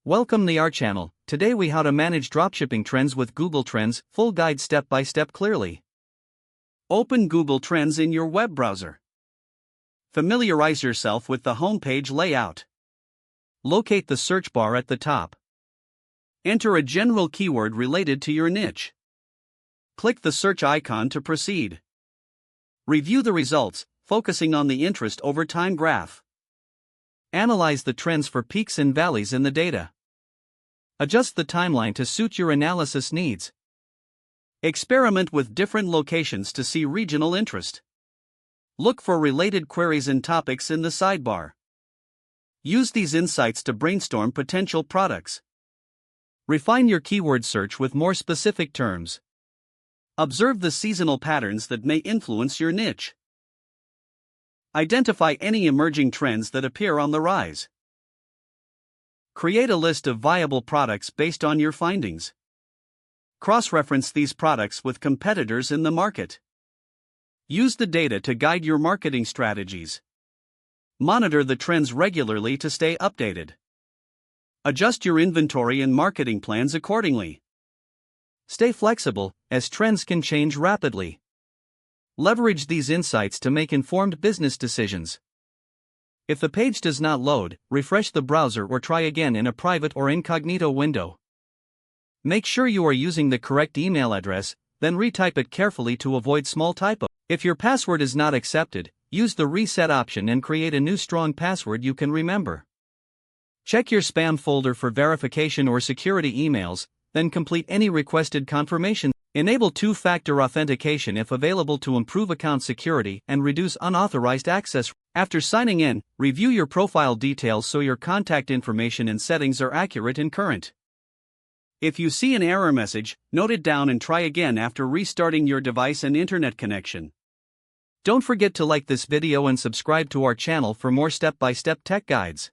Welcome to our channel. Today we how to manage dropshipping trends with Google Trends, full guide step by step clearly. Open Google Trends in your web browser. Familiarize yourself with the homepage layout. Locate the search bar at the top. Enter a general keyword related to your niche. Click the search icon to proceed. Review the results, focusing on the interest over time graph. Analyze the trends for peaks and valleys in the data. Adjust the timeline to suit your analysis needs. Experiment with different locations to see regional interest. Look for related queries and topics in the sidebar. Use these insights to brainstorm potential products. Refine your keyword search with more specific terms. Observe the seasonal patterns that may influence your niche. Identify any emerging trends that appear on the rise. Create a list of viable products based on your findings. Cross-reference these products with competitors in the market. Use the data to guide your marketing strategies. Monitor the trends regularly to stay updated. Adjust your inventory and marketing plans accordingly. Stay flexible, as trends can change rapidly. Leverage these insights to make informed business decisions. If the page does not load, refresh the browser or try again in a private or incognito window. Make sure you are using the correct email address, then retype it carefully to avoid small typos. If your password is not accepted, use the reset option and create a new strong password you can remember. Check your spam folder for verification or security emails, then complete any requested confirmation. Enable two-factor authentication if available to improve account security and reduce unauthorized access. After signing in, review your profile details so your contact information and settings are accurate and current. If you see an error message, note it down and try again after restarting your device and internet connection. Don't forget to like this video and subscribe to our channel for more step-by-step tech guides.